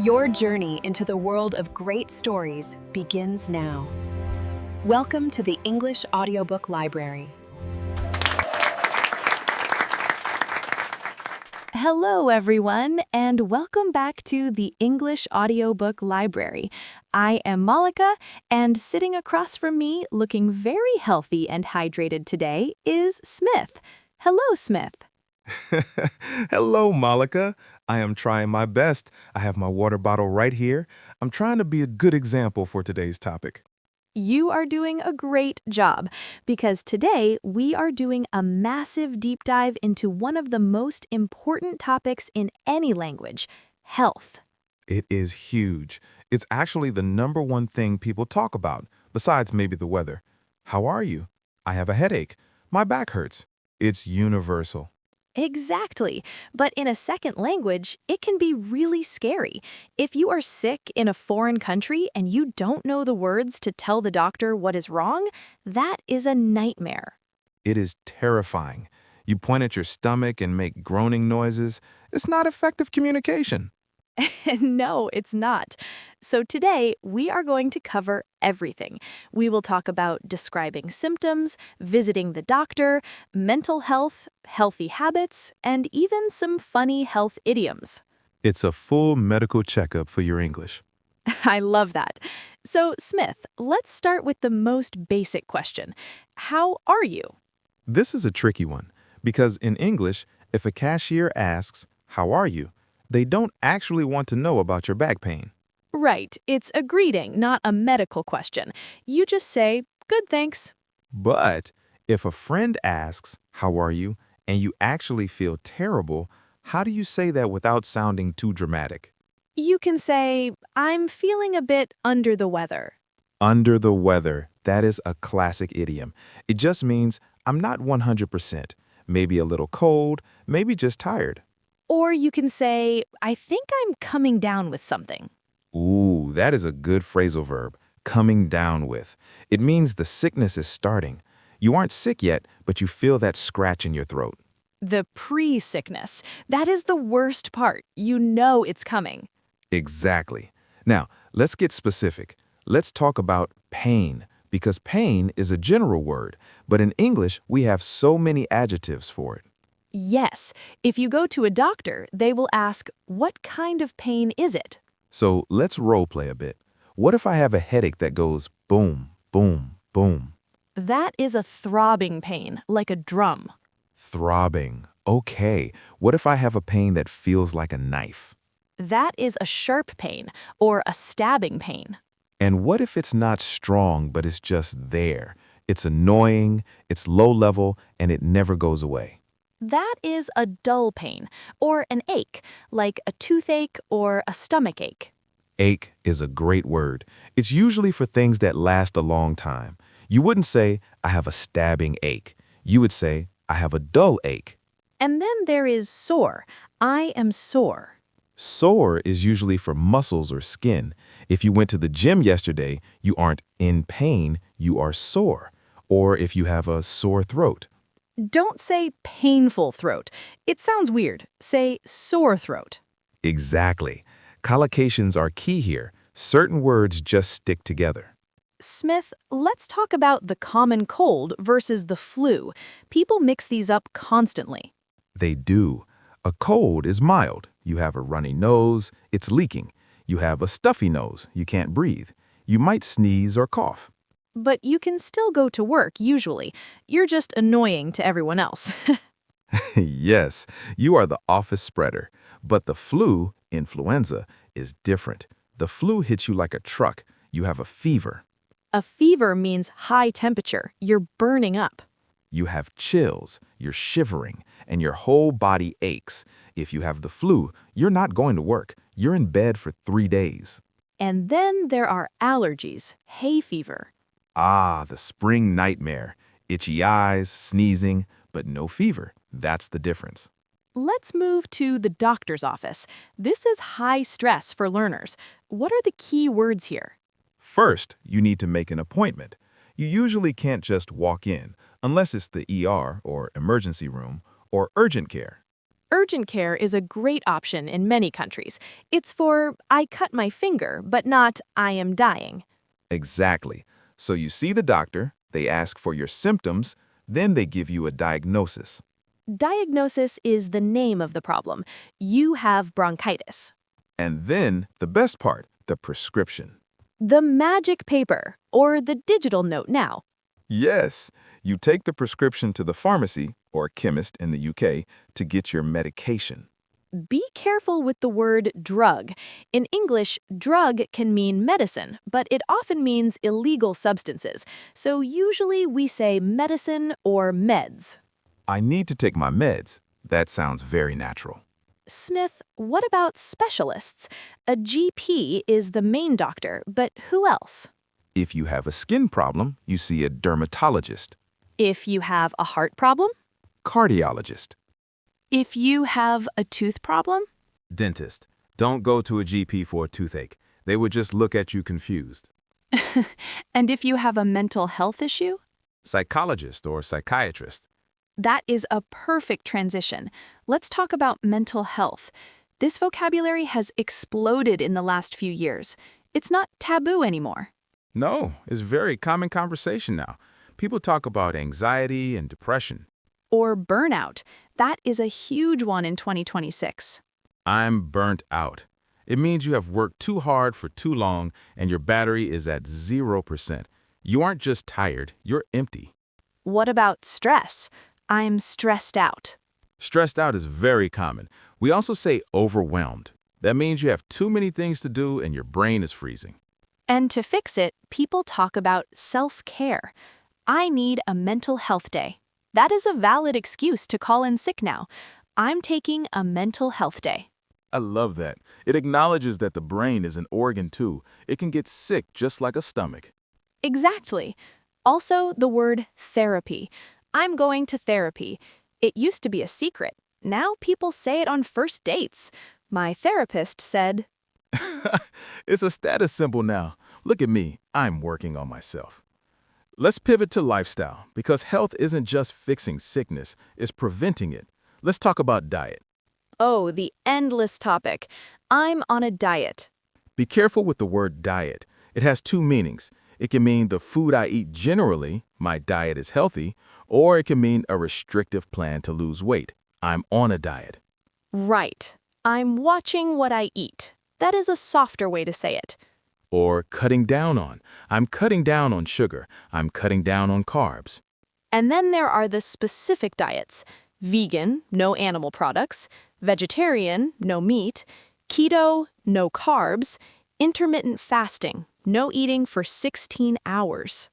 Your journey into the world of great stories begins now. Welcome to the English Audiobook Library. Hello, everyone, and welcome back to the English Audiobook Library. I am Molika, and sitting across from me, looking very healthy and hydrated today, is Smith. Hello, Smith. Hello, Molika. I am trying my best. I have my water bottle right here. I'm trying to be a good example for today's topic. You are doing a great job, because today we are doing a massive deep dive into one of the most important topics in any language, health. It is huge. It's actually the number one thing people talk about, besides maybe the weather. How are you? I have a headache. My back hurts. It's universal. Exactly. But in a second language, it can be really scary. If you are sick in a foreign country and you don't know the words to tell the doctor what is wrong, that is a nightmare. It is terrifying. You point at your stomach and make groaning noises. It's not effective communication. No, it's not. So today, we are going to cover everything. We will talk about describing symptoms, visiting the doctor, mental health, healthy habits, and even some funny health idioms. It's a full medical checkup for your English. I love that. So, Smith, let's start with the most basic question. How are you? This is a tricky one, because in English, if a cashier asks, "How are you?" they don't actually want to know about your back pain. Right, it's a greeting, not a medical question. You just say, "Good, thanks." But if a friend asks, "How are you?" and you actually feel terrible, how do you say that without sounding too dramatic? You can say, "I'm feeling a bit under the weather." Under the weather, that is a classic idiom. It just means I'm not 100%, maybe a little cold, maybe just tired. Or you can say, "I think I'm coming down with something." Ooh, that is a good phrasal verb, coming down with. It means the sickness is starting. You aren't sick yet, but you feel that scratch in your throat. The pre-sickness. That is the worst part. You know it's coming. Exactly. Now, let's get specific. Let's talk about pain, because pain is a general word, but in English, we have so many adjectives for it. Yes, if you go to a doctor, they will ask, "What kind of pain is it?" So let's role play a bit. What if I have a headache that goes boom, boom, boom? That is a throbbing pain, like a drum. Throbbing. Okay. What if I have a pain that feels like a knife? That is a sharp pain, or a stabbing pain. And what if it's not strong, but it's just there? It's annoying, it's low level, and it never goes away. That is a dull pain, or an ache, like a toothache or a stomach ache. Ache is a great word. It's usually for things that last a long time. You wouldn't say, "I have a stabbing ache." You would say, "I have a dull ache." And then there is sore. I am sore. Sore is usually for muscles or skin. If you went to the gym yesterday, you aren't in pain, you are sore. Or if you have a sore throat. Don't say painful throat. It sounds weird. Say sore throat. Exactly. Collocations are key here. Certain words just stick together. Smith, let's talk about the common cold versus the flu. People mix these up constantly. They do. A cold is mild. You have a runny nose, it's leaking. You have a stuffy nose, you can't breathe. You might sneeze or cough. But you can still go to work, usually. You're just annoying to everyone else. Yes, you are the office spreader. But the flu, influenza, is different. The flu hits you like a truck. You have a fever. A fever means high temperature. You're burning up. You have chills, you're shivering, and your whole body aches. If you have the flu, you're not going to work. You're in bed for 3 days. And then there are allergies, hay fever. Ah, the spring nightmare. Itchy eyes, sneezing, but no fever. That's the difference. Let's move to the doctor's office. This is high stress for learners. What are the key words here? First, you need to make an appointment. You usually can't just walk in, unless it's the ER or emergency room or urgent care. Urgent care is a great option in many countries. It's for, I cut my finger, but not, I am dying. Exactly. So you see the doctor, they ask for your symptoms, then they give you a diagnosis. Diagnosis is the name of the problem. You have bronchitis. And then, the best part, the prescription. The magic paper, or the digital note now. Yes, you take the prescription to the pharmacy, or chemist in the UK, to get your medication. Be careful with the word drug. In English, drug can mean medicine, but it often means illegal substances. So usually we say medicine or meds. I need to take my meds. That sounds very natural. Smith, what about specialists? A GP is the main doctor, but who else? If you have a skin problem, you see a dermatologist, If you have a heart problem? cardiologist, If you have a tooth problem, dentist. Don't go to a GP for a toothache. They would just look at you confused. and if you have a mental health issue, Psychologist or psychiatrist. that is a perfect transition. Let's talk about mental health. This vocabulary has exploded in the last few years. It's not taboo anymore. No, it's very common conversation now. People talk about anxiety and depression. Or burnout. That is a huge one in 2026. I'm burnt out. It means you have worked too hard for too long and your battery is at 0%. You aren't just tired, you're empty. What about stress? I'm stressed out. Stressed out is very common. We also say overwhelmed. That means you have too many things to do and your brain is freezing. And to fix it, people talk about self-care. I need a mental health day. That is a valid excuse to call in sick now. I'm taking a mental health day. I love that. It acknowledges that the brain is an organ too. It can get sick just like a stomach. Exactly. Also, the word therapy. I'm going to therapy. It used to be a secret. Now people say it on first dates. My therapist said, It's a status symbol now. Look at me. I'm working on myself. Let's pivot to lifestyle, because health isn't just fixing sickness, it's preventing it. Let's talk about diet. oh, the endless topic. I'm on a diet. Be careful with the word diet. It has two meanings. It can mean the food I eat generally, my diet is healthy, or it can mean a restrictive plan to lose weight. I'm on a diet. Right. I'm watching what I eat. That is a softer way to say it. Or cutting down on. I'm cutting down on sugar. I'm cutting down on carbs. And then there are the specific diets. Vegan, no animal products. Vegetarian, no meat. Keto, no carbs. Intermittent fasting, no eating for 16 hours.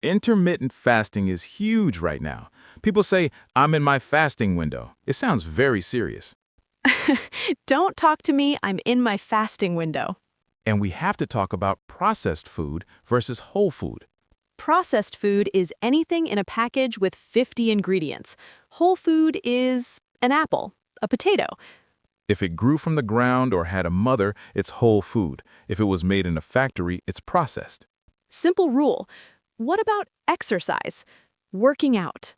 Intermittent fasting is huge right now. People say, I'm in my fasting window. It sounds very serious. Don't talk to me, I'm in my fasting window. And we have to talk about processed food versus whole food. Processed food is anything in a package with 50 ingredients. Whole food is an apple, a potato. If it grew from the ground or had a mother, it's whole food. If it was made in a factory, it's processed. Simple rule. What about exercise? Working out.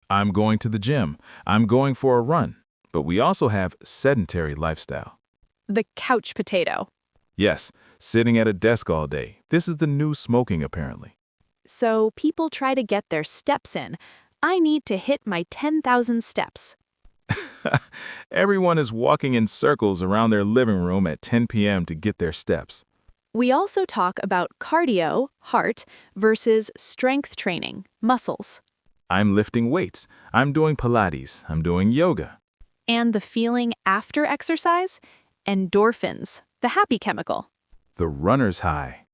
I'm going to the gym. I'm going for a run. But we also have sedentary lifestyle. The couch potato. Yes, sitting at a desk all day. This is the new smoking, apparently. So people try to get their steps in. I need to hit my 10,000 steps. Everyone is walking in circles around their living room at 10 p.m. to get their steps. We also talk about cardio, heart, versus strength training, muscles. I'm lifting weights. I'm doing Pilates. I'm doing yoga. And the feeling after exercise? Endorphins, the happy chemical. The runner's high.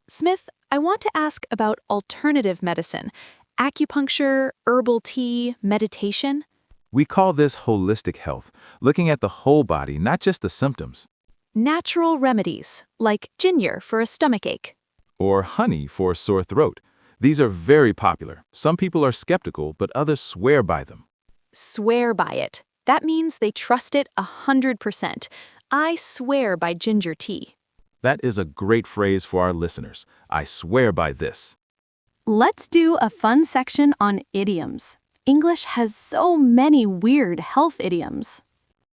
Smith, I want to ask about alternative medicine. Acupuncture, herbal tea, meditation. We call this holistic health, looking at the whole body, not just the symptoms. Natural remedies, like ginger for a stomachache. Or honey for a sore throat. These are very popular. Some people are skeptical, but others swear by them. Swear by it. That means they trust it 100%. I swear by ginger tea. That is a great phrase for our listeners. I swear by this. Let's do a fun section on idioms. English has so many weird health idioms.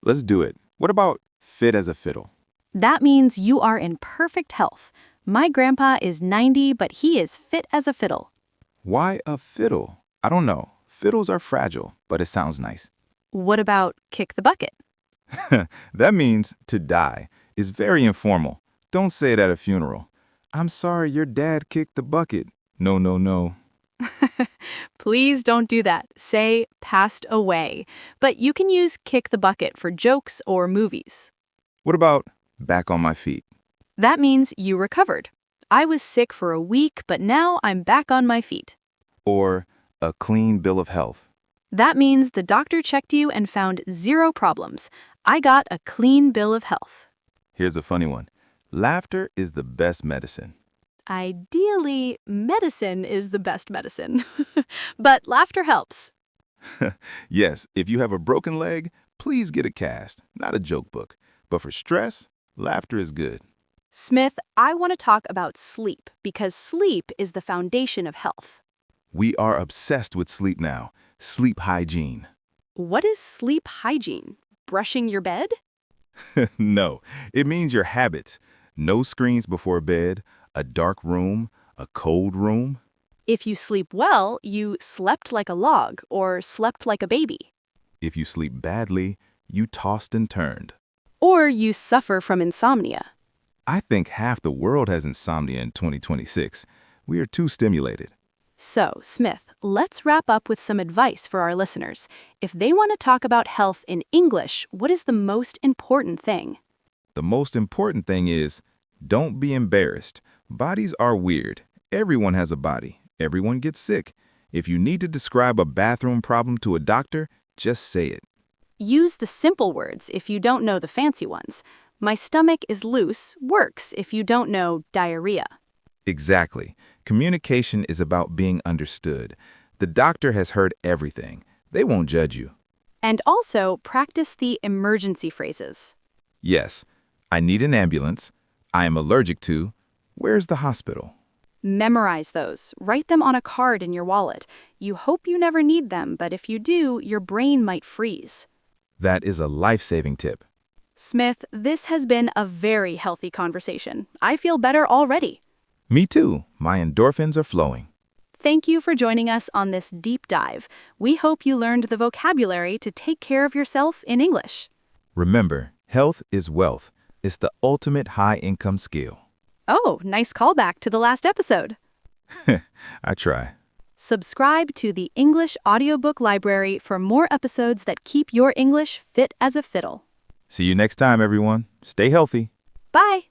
Let's do it. What about fit as a fiddle? That means you are in perfect health. My grandpa is 90, but he is fit as a fiddle. Why a fiddle? I don't know. Fiddles are fragile, but it sounds nice. What about kick the bucket? That means to die. It's very informal. Don't say it at a funeral. I'm sorry your dad kicked the bucket. No, no, no. Please don't do that. Say passed away. But you can use kick the bucket for jokes or movies. What about back on my feet? That means you recovered. I was sick for a week, but now I'm back on my feet. Or a clean bill of health? That means the doctor checked you and found 0 problems. I got a clean bill of health. Here's a funny one. Laughter is the best medicine. Ideally, medicine is the best medicine. But laughter helps. Yes, if you have a broken leg, please get a cast, not a joke book. But for stress, laughter is good. Smith, I want to talk about sleep because sleep is the foundation of health. We are obsessed with sleep now. Sleep hygiene. What is sleep hygiene? Brushing your bed? No, it means your habits. No screens before bed, a dark room, a cold room. If you sleep well, you slept like a log or slept like a baby. If you sleep badly, you tossed and turned. Or you suffer from insomnia. I think half the world has insomnia in 2026. We are too stimulated. So, Smith, let's wrap up with some advice for our listeners. If they want to talk about health in English, what is the most important thing? The most important thing is, don't be embarrassed. Bodies are weird. Everyone has a body. Everyone gets sick. If you need to describe a bathroom problem to a doctor, just say it. Use the simple words if you don't know the fancy ones. My stomach is loose works if you don't know diarrhea. Exactly. Communication is about being understood. The doctor has heard everything. They won't judge you. And also practice the emergency phrases. Yes, I need an ambulance. I am allergic to. Where's the hospital? Memorize those. Write them on a card in your wallet. You hope you never need them, but if you do, your brain might freeze. That is a life-saving tip. Smith, this has been a very healthy conversation. I feel better already. Me too. My endorphins are flowing. Thank you for joining us on this deep dive. We hope you learned the vocabulary to take care of yourself in English. Remember, health is wealth. It's the ultimate high-income skill. Oh, nice callback to the last episode. I try. Subscribe to the English Audiobook Library for more episodes that keep your English fit as a fiddle. See you next time, everyone. Stay healthy. Bye!